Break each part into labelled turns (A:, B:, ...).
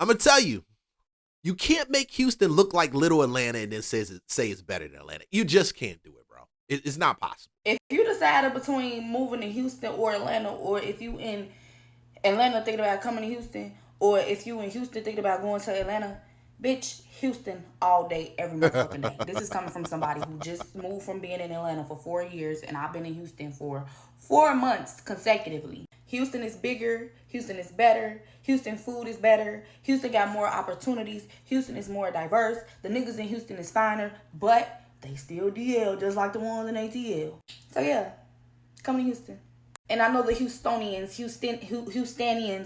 A: I'm gonna tell you, you can't make Houston look like little Atlanta and then say it's better than Atlanta. You just can't do it, bro. It's not possible.
B: If you decided between moving to Houston or Atlanta, or if you in Atlanta thinking about coming to Houston, or if you in Houston thinking about going to Atlanta, bitch, Houston all day, every motherfucking day. This is coming from somebody who just moved from being in Atlanta for 4 years, and I've been in Houston for 4 months consecutively. Houston is bigger. Houston is better. Houston food is better. Houston got more opportunities. Houston is more diverse. The niggas in Houston is finer, but they still DL just like the ones in ATL. So yeah, come to Houston. And I know the Houstonians,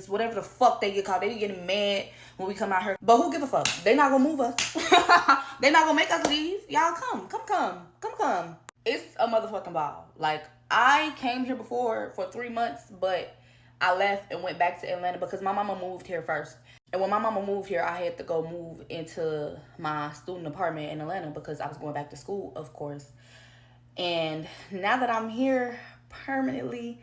B: whatever the fuck they get called, they be getting mad when we come out here. But who give a fuck? They not gonna move us. They not gonna make us leave. Y'all come. It's a motherfucking ball. Like, I came here before for 3 months, but I left and went back to Atlanta because my mama moved here first. And when my mama moved here, I had to go move into my student apartment in Atlanta because I was going back to school, of course. And now that I'm here permanently,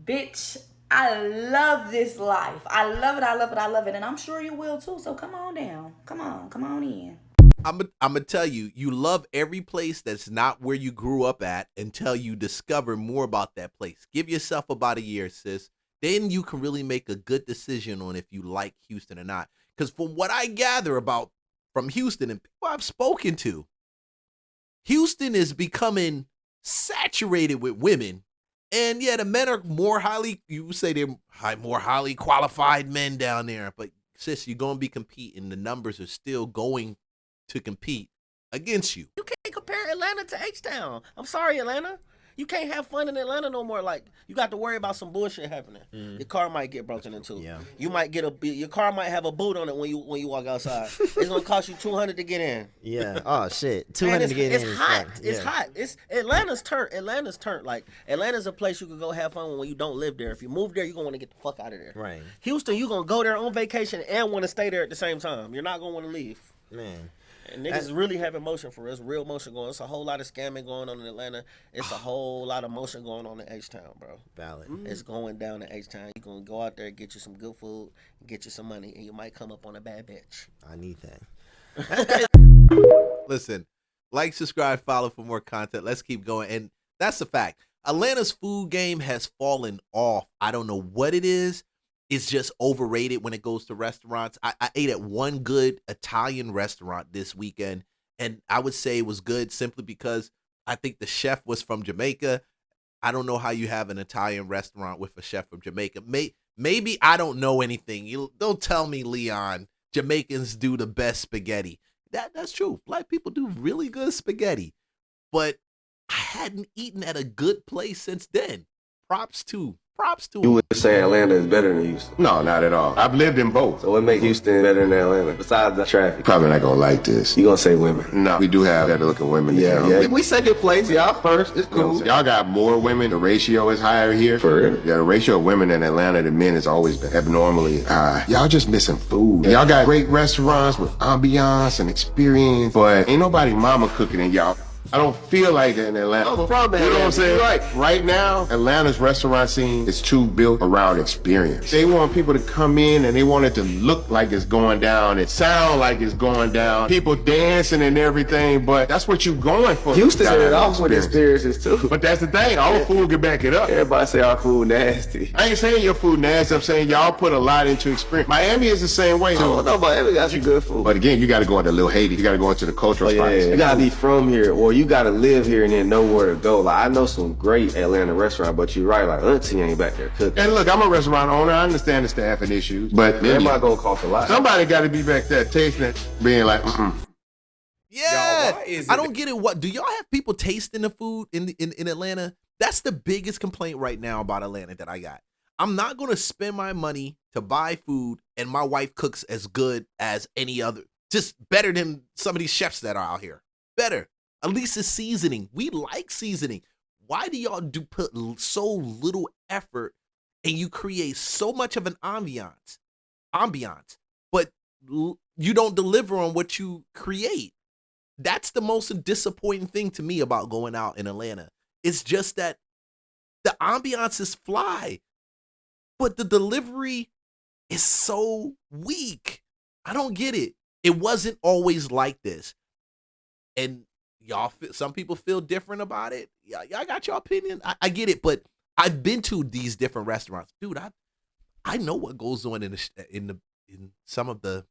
B: bitch, I love this life. I love it. And I'm sure you will too. So come on down. Come on in.
A: I'm gonna tell you, you love every place that's not where you grew up at until you discover more about that place. Give yourself about a year, sis. Then you can really make a good decision on if you like Houston or not. Because from what I gather from Houston and people I've spoken to, Houston is becoming saturated with women. And yeah, the men are more more highly qualified men down there. But sis, you're going to be competing. The numbers are still going to compete against you.
C: You can't compare Atlanta to H-Town. I'm sorry, Atlanta. You can't have fun in Atlanta no more. Like, you got to worry about some bullshit happening. Your car might get broken into. Yeah. You might your car might have a boot on it when you walk outside. It's gonna cost you $200 to get in.
D: Yeah. Oh shit. $200 to get in.
C: It's hot. It's hot. It's Atlanta's turn. Like, Atlanta's a place you can go have fun when you don't live there. If you move there, you're gonna want to get the fuck out of there.
D: Right.
C: Houston, you're gonna go there on vacation and want to stay there at the same time. You're not gonna want to leave.
D: Man.
C: And niggas really have emotion for us, real motion going. It's a whole lot of scamming going on in Atlanta. It's a whole lot of motion going on in H-Town, bro.
D: Valid.
C: It's going down in H-Town. You're going to go out there, get you some good food, get you some money, and you might come up on a bad bitch.
D: I need that.
A: Listen, like, subscribe, follow for more content. Let's keep going. And that's the fact. Atlanta's food game has fallen off. I don't know what it is. It's just overrated when it goes to restaurants. I ate at one good Italian restaurant this weekend, and I would say it was good simply because I think the chef was from Jamaica. I don't know how you have an Italian restaurant with a chef from Jamaica. Maybe I don't know anything. Don't tell me, Leon, Jamaicans do the best spaghetti. That's true. Black people do really good spaghetti. But I hadn't eaten at a good place since then. Props to
E: You would say Atlanta is better than Houston?
F: No, not at all. I've lived in both.
E: So what makes Houston better than Atlanta besides the traffic?
F: Probably not gonna like this.
E: You gonna say women?
F: No, we do have better looking women.
E: Yeah. We second place. Y'all first. It's cool.
F: Y'all got more women. The ratio is higher here.
E: For real?
F: Yeah, the ratio of women in Atlanta to men has always been abnormally high. Y'all just missing food. Y'all got great restaurants with ambiance and experience, but ain't nobody mama cooking in y'all. I don't feel like that in Atlanta.
E: I'm from Atlanta.
F: You know what I'm saying?
E: Right.
F: Right now, Atlanta's restaurant scene is too built around experience. They want people to come in and they want it to look like it's going down, it sound like it's going down, people dancing and everything, but that's what you going for.
E: Houston started off with experiences too.
F: But that's the thing, all the food can back it up.
E: Everybody say our food nasty.
F: I ain't saying your food nasty, I'm saying y'all put a lot into experience. Miami is the same way.
E: Oh, no, Miami got some good food.
F: But again, you gotta go into Little Haiti, you gotta go into the cultural spots.
E: Yeah. You gotta be from here, or you gotta live here and then know where to go. Like, I know some great Atlanta restaurant, but you're right, like Auntie ain't back there cooking.
F: And look, I'm a restaurant owner, I understand the staffing issues, but
E: everybody gonna cost a lot.
F: Somebody gotta be back there tasting it, being like,
A: Yeah, I don't get it. What do y'all have people tasting the food in Atlanta? That's the biggest complaint right now about Atlanta that I got. I'm not gonna spend my money to buy food and my wife cooks as good as any other, just better than some of these chefs that are out here. Better. At least it's seasoning. We like seasoning. Why do y'all put so little effort and you create so much of an ambiance, but you don't deliver on what you create? That's the most disappointing thing to me about going out in Atlanta. It's just that the ambiance is fly, but the delivery is so weak. I don't get it. It wasn't always like this. And y'all, some people feel different about it. Y'all got your opinion. I get it, but I've been to these different restaurants, dude. I know what goes on in some of the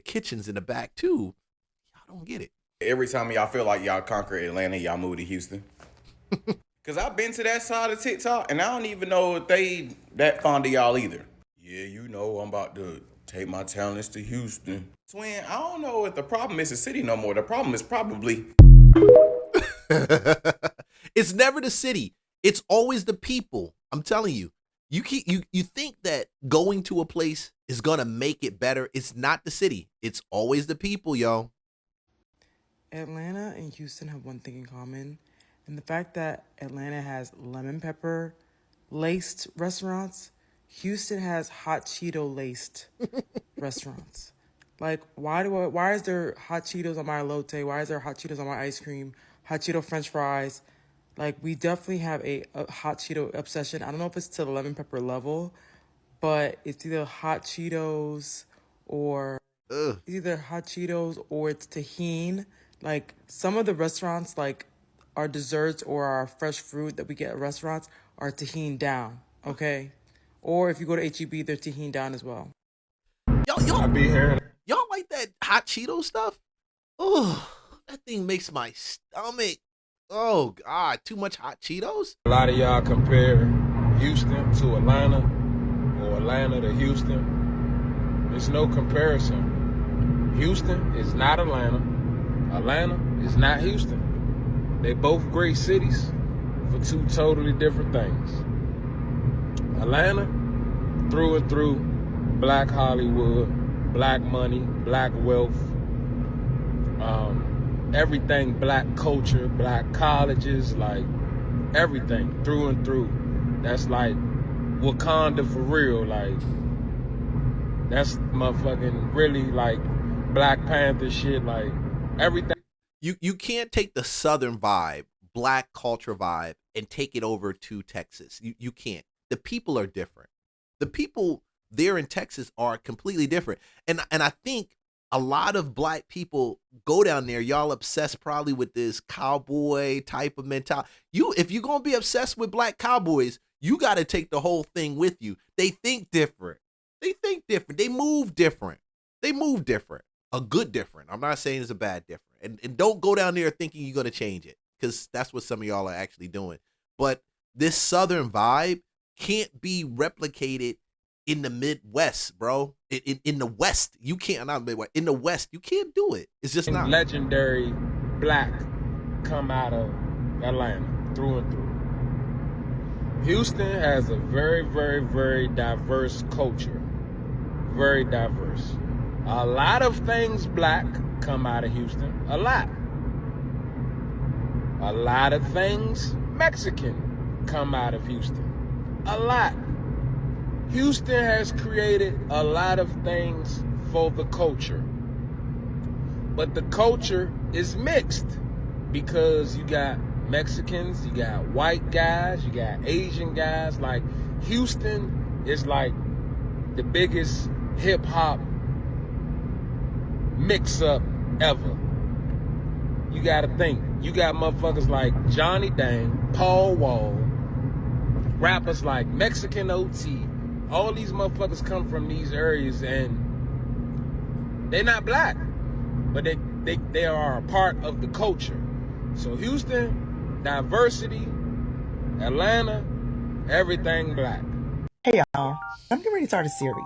A: kitchens in the back too. Y'all don't get it.
G: Every time y'all feel like y'all conquer Atlanta, y'all move to Houston. Cause I've been to that side of TikTok, and I don't even know if they that fond of y'all either. Yeah, you know, I'm about to take my talents to Houston. Twin, I don't know if the problem is the city no more. The problem is probably
A: it's never the city. It's always the people. I'm telling you. You think that going to a place is gonna make it better. It's not the city. It's always the people, yo.
H: Atlanta and Houston have one thing in common, and the fact that Atlanta has lemon pepper laced restaurants, Houston has hot Cheeto laced restaurants. Like, why is there hot Cheetos on my elote? Why is there hot Cheetos on my ice cream? Hot Cheeto French fries? Like, we definitely have a hot Cheeto obsession. I don't know if it's to the lemon pepper level, but it's either hot Cheetos or it's tahini. Like, some of the restaurants, like our desserts or our fresh fruit that we get at restaurants are tahini down, okay? Or if you go to HEB, they're tahini down as well.
A: Y'all like that hot Cheeto stuff? Oh, that thing makes my stomach. Oh, God, too much hot Cheetos?
I: A lot of y'all compare Houston to Atlanta or Atlanta to Houston. There's no comparison. Houston is not Atlanta. Atlanta is not Houston. They both great cities for two totally different things. Atlanta, through and through, black Hollywood, black money, black wealth, everything black culture, black colleges, like everything through and through. That's like Wakanda for real. Like, that's motherfucking really like Black Panther shit, like everything.
A: You can't take the Southern vibe, black culture vibe, and take it over to Texas. You can't. The people are different. The people there in Texas are completely different. And I think a lot of black people go down there. Y'all obsessed probably with this cowboy type of mentality. If you're gonna be obsessed with black cowboys, you got to take the whole thing with you. They think different. They think different. They move different. They move different. A good different. I'm not saying it's a bad different. And don't go down there thinking you're gonna change it, because that's what some of y'all are actually doing. But this Southern vibe can't be replicated in the Midwest, bro. In the West, you can't. Not Midwest. In the West, you can't do it. It's just not.
I: Legendary black come out of Atlanta through and through. Houston has a very, very, very diverse culture. Very diverse. A lot of things black come out of Houston. A lot. A lot of things Mexican come out of Houston. A lot. Houston has created a lot of things for the culture. But the culture is mixed because you got Mexicans, you got white guys, you got Asian guys. Like, Houston is like the biggest hip hop mix up ever. You gotta think. You got motherfuckers like Johnny Dang, Paul Wall, rappers like Mexican OT. All these motherfuckers come from these areas, and they're not black, but they are a part of the culture. So Houston, diversity, Atlanta, everything black.
J: Hey y'all, I'm getting ready to start a series,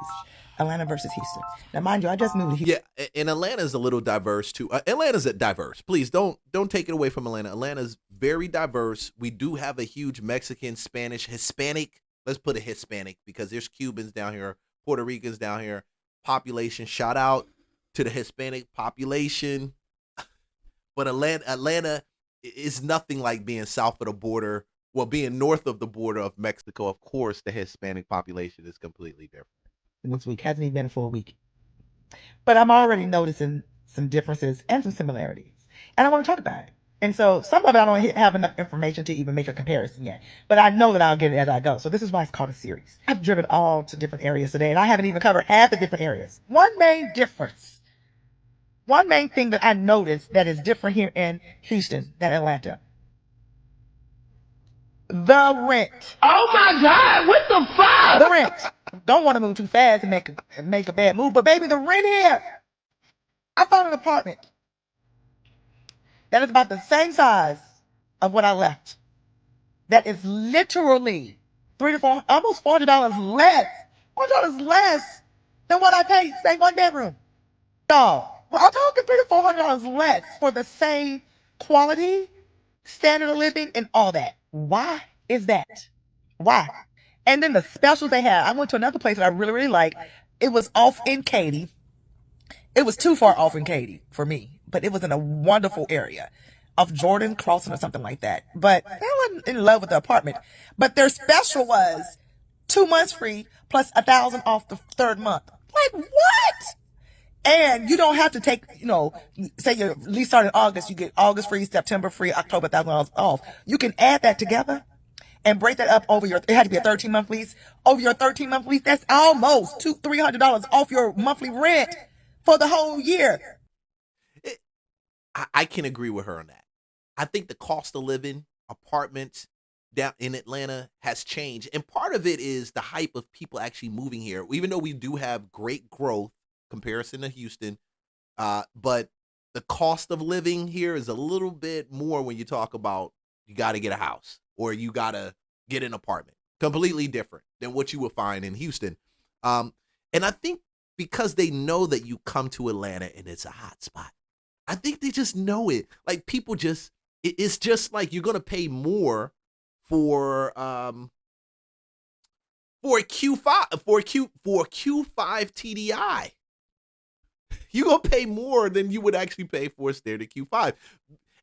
J: Atlanta versus Houston. Now mind you, I just moved to Houston.
A: Yeah, and Atlanta's a little diverse too. Atlanta's diverse. Please don't take it away from Atlanta. Atlanta's very diverse. We do have a huge Mexican, Spanish, Hispanic. Let's put a Hispanic, because there's Cubans down here, Puerto Ricans down here. Population, shout out to the Hispanic population. But Atlanta is nothing like being south of the border. Well, being north of the border of Mexico. Of course, the Hispanic population is completely different.
J: This week hasn't even been a full week, but I'm already noticing some differences and some similarities, and I want to talk about it. And so some of it I don't have enough information to even make a comparison yet. But I know that I'll get it as I go. So this is why it's called a series. I've driven all to different areas today, and I haven't even covered half the different areas. One main thing that I noticed that is different here in Houston than Atlanta. The rent.
F: Oh my God, what the fuck?
J: The rent. Don't want to move too fast and make a bad move, but baby, the rent here. I found an apartment that is about the same size of what I left. That is literally $300 to $400, almost $400 less. $400 less than what I paid, say 1 bedroom. Dog. Well, I'm talking $300 to $400 less for the same quality, standard of living, and all that. Why is that? Why? And then the specials they had. I went to another place that I really, really liked. It was off in Katy. It was too far off in Katy for me, but it was in a wonderful area of Jordan Crossing or something like that. But I wasn't in love with the apartment. But their special was 2 months free plus $1,000 off the 3rd month. Like what? And you don't have to take, say your lease started in August, you get August free, September free, October $1,000 off. You can add that together and break that up over it had to be a 13-month lease. Over your 13-month lease, that's almost $200-$300 off your monthly rent for the whole year.
A: I can agree with her on that. I think the cost of living, apartments down in Atlanta has changed. And part of it is the hype of people actually moving here. Even though we do have great growth comparison to Houston, but the cost of living here is a little bit more when you talk about you got to get a house or you got to get an apartment. Completely different than what you would find in Houston. And I think because they know that you come to Atlanta and it's a hot spot, I think they just know it. Like people it's just like you're going to pay more for a Q5 for a Q5 TDI. You're going to pay more than you would actually pay for a standard Q5.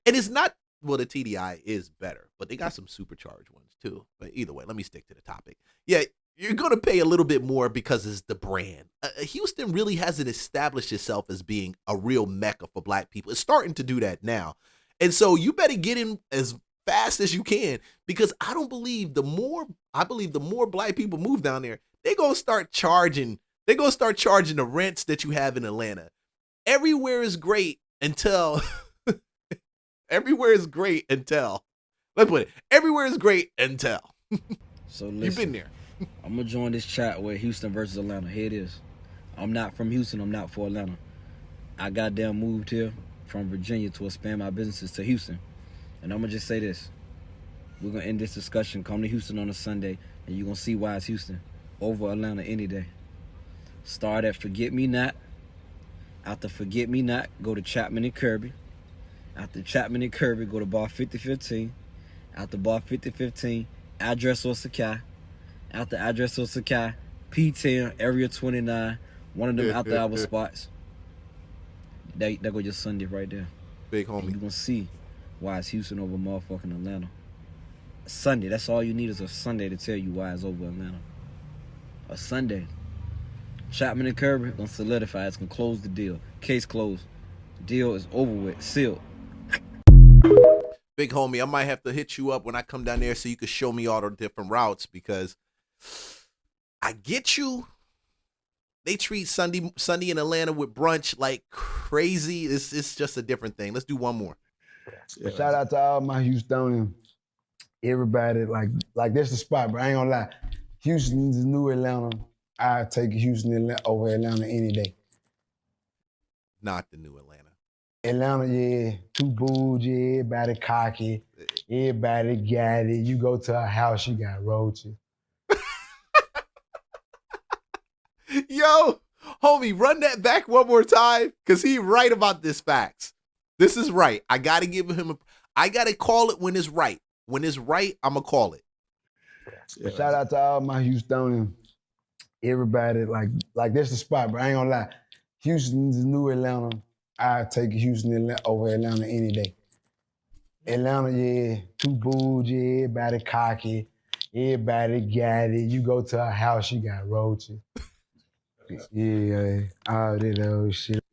A: And it's not, well, the TDI is better, but they got some supercharged ones too. But either way, let me stick to the topic. Yeah, you're going to pay a little bit more because it's the brand. Houston really hasn't established itself as being a real mecca for black people. It's starting to do that now. And so you better get in as fast as you can because I believe the more black people move down there, they're going to start charging the rents that you have in Atlanta. Everywhere is great until let's put it, everywhere is great until
K: so listen,
A: you've been there.
K: I'm gonna join this chat with Houston versus Atlanta. Here it is. I'm not from Houston. I'm not for Atlanta. I goddamn moved here from Virginia to expand my businesses to Houston. And I'm gonna just say this. We're gonna end this discussion. Come to Houston on a Sunday and you're gonna see why it's Houston over Atlanta any day. Start at Forget Me Not. After Forget Me Not, go to Chapman and Kirby. After Chapman and Kirby, go to Bar 5015. After Bar 5015, Address or Sakai. After Address or Sakai, P10, Area 29, one of them after hour spots. That go your Sunday right there.
A: Big homie.
K: And you're going to see why it's Houston over motherfucking Atlanta. Sunday, that's all you need is a Sunday to tell you why it's over Atlanta. A Sunday. Chapman and Kirby gonna solidify. It's gonna close the deal. Case closed. Deal is over with. Sealed.
A: Big homie, I might have to hit you up when I come down there so you can show me all the different routes because I get you. They treat Sunday in Atlanta with brunch like crazy. It's just a different thing. Let's do one more.
L: Yeah, shout out to all my Houstonians. Everybody, like that's the spot, but I ain't gonna lie. Houston's the new Atlanta. I take Houston over Atlanta any day.
A: Not the new Atlanta.
L: Atlanta, yeah, too bougie, everybody cocky, everybody got it. You go to a house, you got roaches.
A: Yo, homie, run that back one more time, because he right about this facts. This is right. I got to give him I got to call it when it's right. When it's right, I'm going to call it.
L: Yeah, shout out to all my Houstonians. Everybody, like that's the spot, but I ain't gonna lie. Houston's the new Atlanta. I take Houston over Atlanta any day. Atlanta, yeah, too bougie, everybody cocky, everybody got it. You go to a house, you got roaches. Yeah, all that old shit.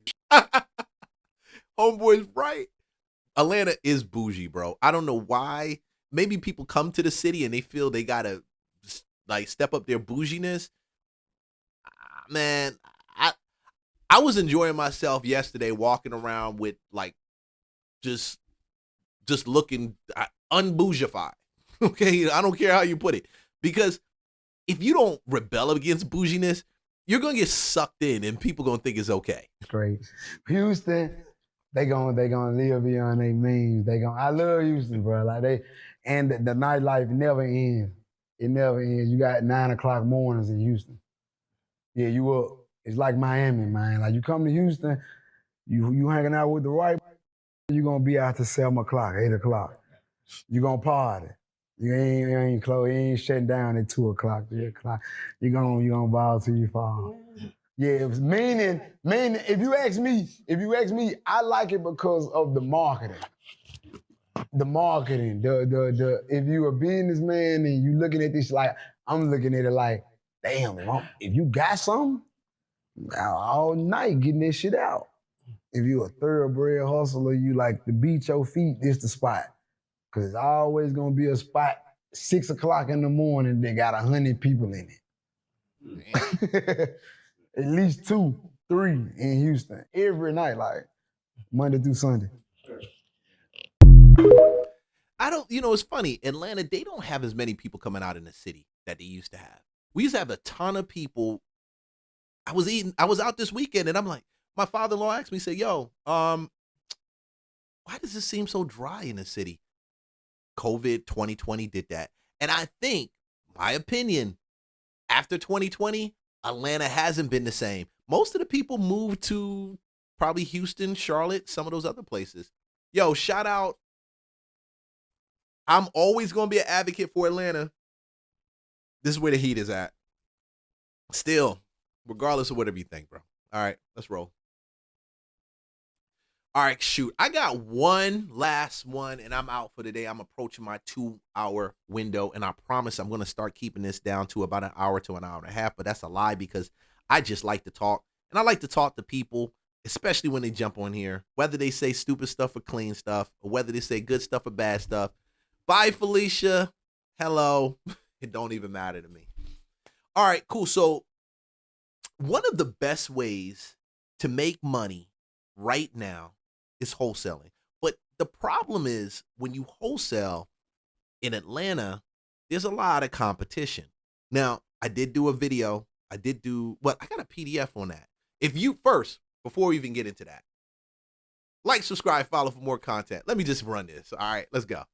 A: Homeboy's right. Atlanta is bougie, bro. I don't know why. Maybe people come to the city and they feel they gotta like step up their bouginess. Man, I was enjoying myself yesterday walking around with like just looking unbougified. Okay, I don't care how you put it, because if you don't rebel against bouginess, you're gonna get sucked in, and people gonna think it's okay.
L: Great, Houston, they gonna live beyond their means. I love Houston, bro. Like and the nightlife never ends. It never ends. You got 9 o'clock mornings in Houston. Yeah, you up. It's like Miami, man. Like you come to Houston, you hanging out with the right, you gonna be out to 7 o'clock, 8 o'clock. You gonna party. You ain't close. You ain't shutting down at 2 o'clock, 3 o'clock. You gonna ball till you fall. Yeah, meaning. If you ask me, I like it because of the marketing. The marketing. The if you a businessman and you looking at this like, I'm looking at it like, damn, if you got something, all night getting this shit out. If you a thoroughbred hustler, you like to beat your feet, this the spot. Cause it's always gonna be a spot 6 o'clock in the morning that got 100 people in it. At least 2, 3 in Houston every night, like Monday through Sunday.
A: It's funny. Atlanta, they don't have as many people coming out in the city that they used to have. We used to have a ton of people. I was out this weekend and I'm like, my father-in-law asked me, said, yo, why does this seem so dry in the city? COVID 2020 did that. And I think, my opinion, after 2020, Atlanta hasn't been the same. Most of the people moved to probably Houston, Charlotte, some of those other places. Yo, shout out. I'm always going to be an advocate for Atlanta. This is where the heat is at. Still, regardless of whatever you think, bro. All right, let's roll. All right, shoot. I got one last one, and I'm out for the day. I'm approaching my 2-hour window, and I promise I'm going to start keeping this down to about an hour to an hour and a half, but that's a lie because I just like to talk, and I like to talk to people, especially when they jump on here, whether they say stupid stuff or clean stuff, or whether they say good stuff or bad stuff. Bye, Felicia. Hello. It don't even matter to me. All right, cool. So one of the best ways to make money right now is wholesaling. But the problem is when you wholesale in Atlanta, there's a lot of competition. Now, I did do a video. I got a PDF on that. If you first, before we even get into that, like, subscribe, follow for more content. Let me just run this. All right, let's go.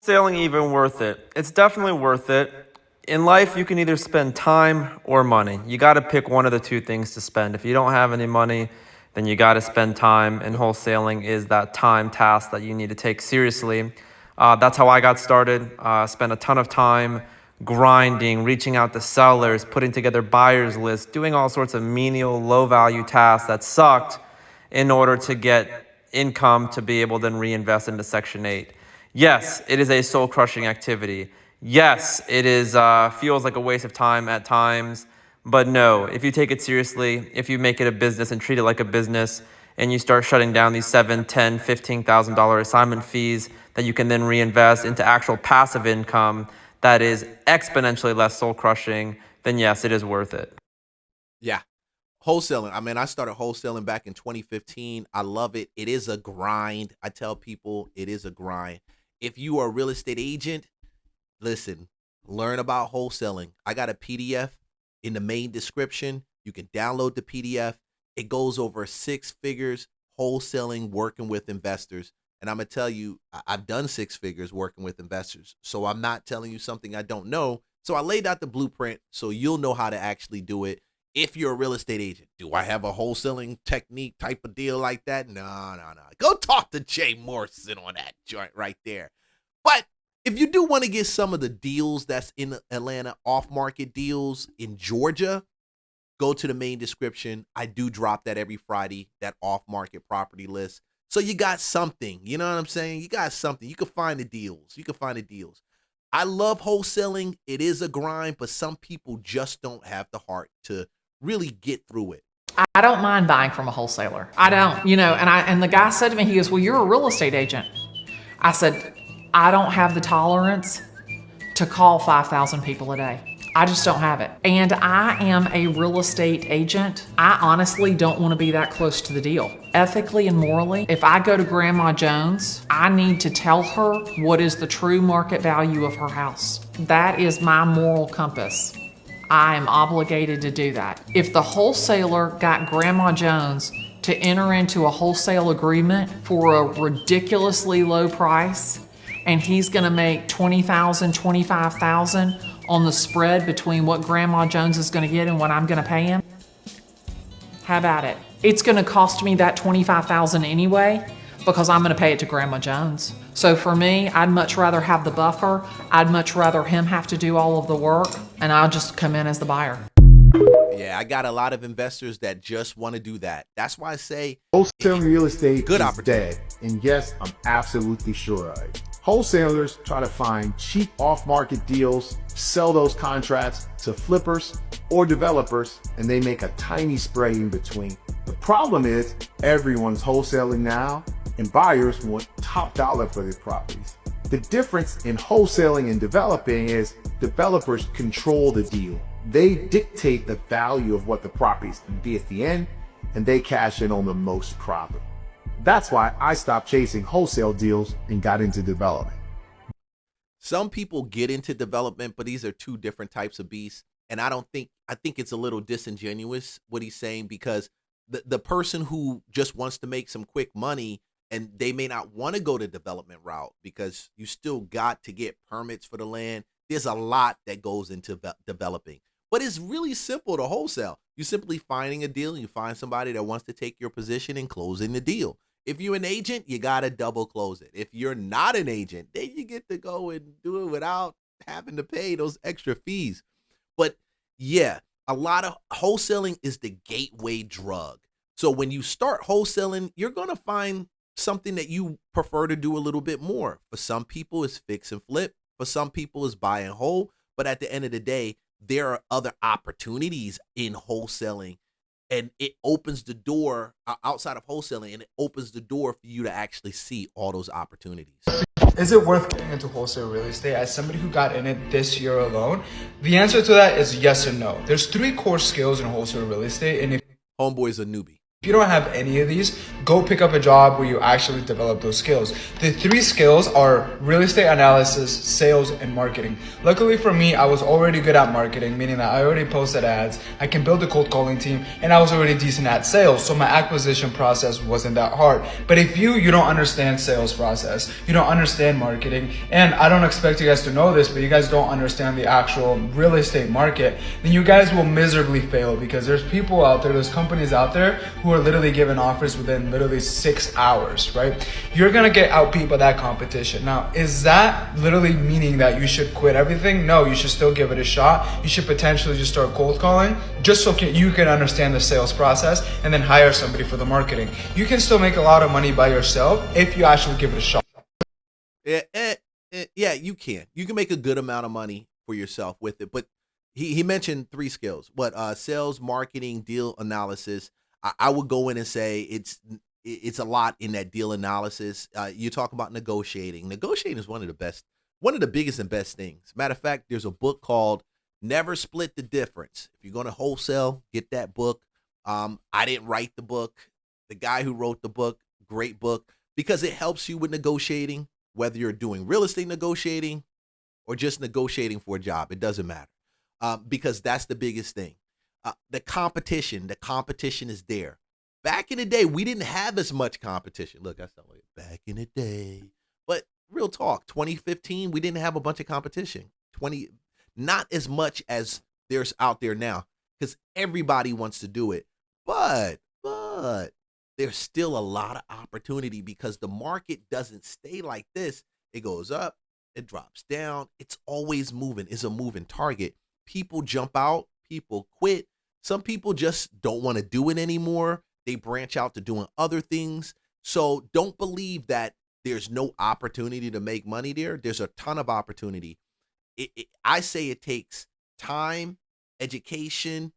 M: Wholesaling even worth it? It's definitely worth it. In life, you can either spend time or money. You got to pick one of the two things to spend. If you don't have any money, then you got to spend time, and wholesaling is that time task that you need to take seriously. That's how I got started. Spent a ton of time grinding, reaching out to sellers, putting together buyers lists, doing all sorts of menial, low-value tasks that sucked in order to get income to be able to then reinvest into Section 8. Yes, it is a soul-crushing activity. Yes, it is feels like a waste of time at times. But no, if you take it seriously, if you make it a business and treat it like a business, and you start shutting down these $7,000, $10,000, $15,000 assignment fees that you can then reinvest into actual passive income that is exponentially less soul-crushing, then yes, it is worth it.
A: Yeah. Wholesaling. I mean, I started wholesaling back in 2015. I love it. It is a grind. I tell people it is a grind. If you are a real estate agent, listen, learn about wholesaling. I got a PDF in the main description. You can download the PDF. It goes over 6 figures wholesaling, working with investors. And I'm going to tell you, I've done 6 figures working with investors. So I'm not telling you something I don't know. So I laid out the blueprint so you'll know how to actually do it. If you're a real estate agent, do I have a wholesaling technique type of deal like that? No. Go talk to Jay Morrison on that joint right there. But if you do want to get some of the deals that's in Atlanta, off-market deals in Georgia, go to the main description. I do drop that every Friday, that off-market property list. So you got something, you know what I'm saying? You got something. You can find the deals. I love wholesaling. It is a grind, but some people just don't have the heart to really get through it.
N: I don't mind buying from a wholesaler. I don't, and the guy said to me, he goes, well, you're a real estate agent. I said, I don't have the tolerance to call 5,000 people a day. I just don't have it. And I am a real estate agent. I honestly don't want to be that close to the deal. Ethically and morally, if I go to Grandma Jones, I need to tell her what is the true market value of her house. That is my moral compass. I am obligated to do that. If the wholesaler got Grandma Jones to enter into a wholesale agreement for a ridiculously low price, and he's gonna make $20,000, $25,000 on the spread between what Grandma Jones is gonna get and what I'm gonna pay him, how about it? It's gonna cost me that $25,000 anyway, because I'm gonna pay it to Grandma Jones. So for me, I'd much rather have the buffer. I'd much rather him have to do all of the work, and I'll just come in as the buyer.
A: Yeah, I got a lot of investors that just want to do that. That's why I say
O: wholesaling real estate
A: good
O: is
A: opportunity.
O: dead. And yes, I'm absolutely sure of it. Wholesalers try to find cheap off-market deals, sell those contracts to flippers or developers, and they make a tiny spread in between. The problem is everyone's wholesaling now, and buyers want top dollar for their properties. The difference in wholesaling and developing is developers control the deal. They dictate the value of what the properties can be at the end, and they cash in on the most profit. That's why I stopped chasing wholesale deals and got into development.
A: Some people get into development, but these are two different types of beasts. And I think it's a little disingenuous what he's saying, because the person who just wants to make some quick money, and they may not want to go the development route because you still got to get permits for the land. There's a lot that goes into developing. But it's really simple to wholesale. You're simply finding a deal, and you find somebody that wants to take your position and closing the deal. If you're an agent, you got to double close it. If you're not an agent, then you get to go and do it without having to pay those extra fees. But yeah, a lot of wholesaling is the gateway drug. So when you start wholesaling, you're going to find something that you prefer to do a little bit more. For some people, it's fix and flip. For some people, it's buy and hold. But at the end of the day, there are other opportunities in wholesaling, and it opens the door outside of wholesaling, and it opens the door for you to actually see all those opportunities.
P: Is it worth getting into wholesale real estate? As somebody who got in it this year alone, the answer to that is yes and no. There's 3 core skills in wholesale real estate, and if
A: homeboy's a newbie.
P: If you don't have any of these, go pick up a job where you actually develop those skills. The 3 skills are real estate analysis, sales, and marketing. Luckily for me, I was already good at marketing, meaning that I already posted ads, I can build a cold calling team, and I was already decent at sales, so my acquisition process wasn't that hard. But if you don't understand sales process, you don't understand marketing, and I don't expect you guys to know this, but you guys don't understand the actual real estate market, then you guys will miserably fail, because there's people out there, there's companies out there who are literally giving offers within literally 6 hours, right? You're gonna get outbeat by that competition. Now, is that literally meaning that you should quit everything? No, you should still give it a shot. You should potentially just start cold calling, just so you can understand the sales process, and then hire somebody for the marketing. You can still make a lot of money by yourself if you actually give it a shot.
A: Yeah, you can. You can make a good amount of money for yourself with it. But he mentioned 3 skills. Sales, marketing, deal analysis. I would go in and say it's a lot in that deal analysis. You talk about negotiating. Negotiating is one of the biggest and best things. Matter of fact, there's a book called Never Split the Difference. If you're going to wholesale, get that book. I didn't write the book. The guy who wrote the book, great book, because it helps you with negotiating, whether you're doing real estate negotiating or just negotiating for a job. It doesn't matter, because that's the biggest thing. The competition is there. Back in the day, we didn't have as much competition. Look, I sound like back in the day. But real talk, 2015, we didn't have a bunch of competition. Not as much as there's out there now, because everybody wants to do it. But there's still a lot of opportunity, because the market doesn't stay like this. It goes up, it drops down. It's always moving. It's a moving target. People jump out, people quit. Some people just don't want to do it anymore. They branch out to doing other things. So don't believe that there's no opportunity to make money there. There's a ton of opportunity. I say it takes time, education,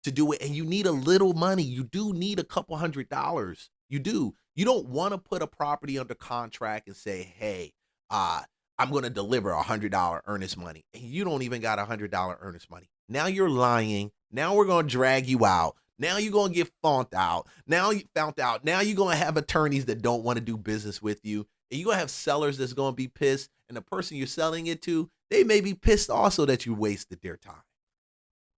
A: to do it, and you need a little money. You do need a couple $100. You do. You don't want to put a property under contract and say, hey, I'm going to deliver $100 earnest money, and you don't even got $100 earnest money. Now you're lying. Now we're going to drag you out. Now you're going to get found out. Now you found out. Now you're going to have attorneys that don't want to do business with you. And you're going to have sellers that's going to be pissed. And the person you're selling it to, they may be pissed also that you wasted their time.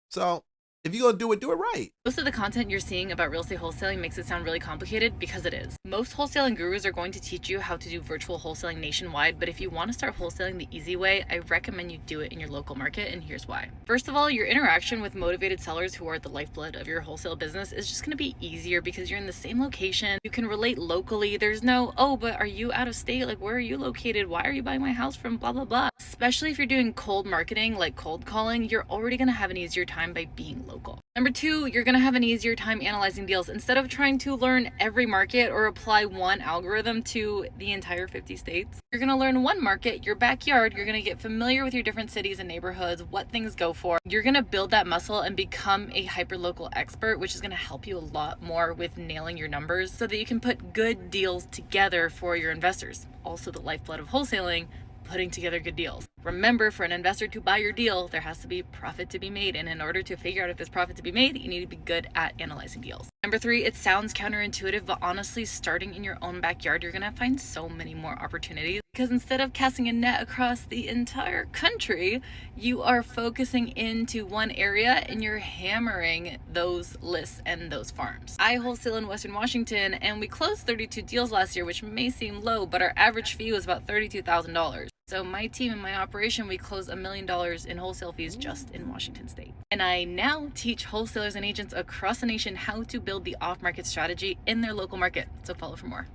A: So if you're going to do it right.
Q: Most of the content you're seeing about real estate wholesaling makes it sound really complicated because it is. Most wholesaling gurus are going to teach you how to do virtual wholesaling nationwide, but if you want to start wholesaling the easy way, I recommend you do it in your local market, and here's why. First of all, your interaction with motivated sellers who are the lifeblood of your wholesale business is just going to be easier because you're in the same location. You can relate locally. There's no, oh, but are you out of state? Like, where are you located? Why are you buying my house from? Blah, blah, blah. Especially if you're doing cold marketing, like cold calling, you're already going to have an easier time by being local. Number two, you're going to have an easier time analyzing deals. Instead of trying to learn every market or apply one algorithm to the entire 50 states, you're going to learn one market, your backyard. You're going to get familiar with your different cities and neighborhoods, what things go for. You're going to build that muscle and become a hyper-local expert, which is going to help you a lot more with nailing your numbers so that you can put good deals together for your investors. Also, the lifeblood of wholesaling, putting together good deals. Remember, for an investor to buy your deal, there has to be profit to be made. And in order to figure out if there's profit to be made, you need to be good at analyzing deals. Number three, it sounds counterintuitive, but honestly, starting in your own backyard, you're going to find so many more opportunities because instead of casting a net across the entire country, you are focusing into one area and you're hammering those lists and those farms. I wholesale in Western Washington and we closed 32 deals last year, which may seem low, but our average fee was about $32,000. So my team and my operation, we closed $1 million in wholesale fees just in Washington state. And I now teach wholesalers and agents across the nation how to build the off-market strategy in their local market. So follow for more.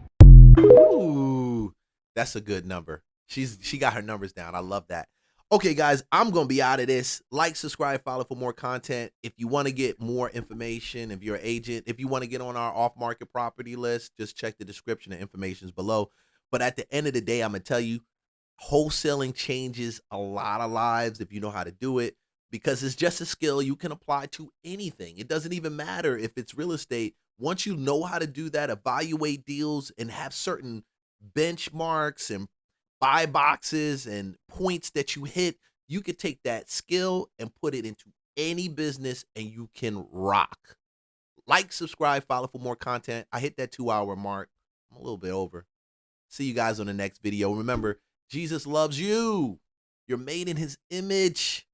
A: Ooh, that's a good number. She got her numbers down. I love that. Okay, guys, I'm going to be out of this. Like, subscribe, follow for more content. If you want to get more information, if you're an agent, if you want to get on our off-market property list, just check the description. The information is below. But at the end of the day, I'm going to tell you, wholesaling changes a lot of lives if you know how to do it, because it's just a skill you can apply to anything. It doesn't even matter if it's real estate. Once you know how to do that, evaluate deals and have certain benchmarks and buy boxes and points that you hit, you could take that skill and put it into any business and you can rock. Like, subscribe, follow for more content. I hit that 2-hour mark. I'm a little bit over. See you guys on the next video. Remember, Jesus loves you. You're made in his image.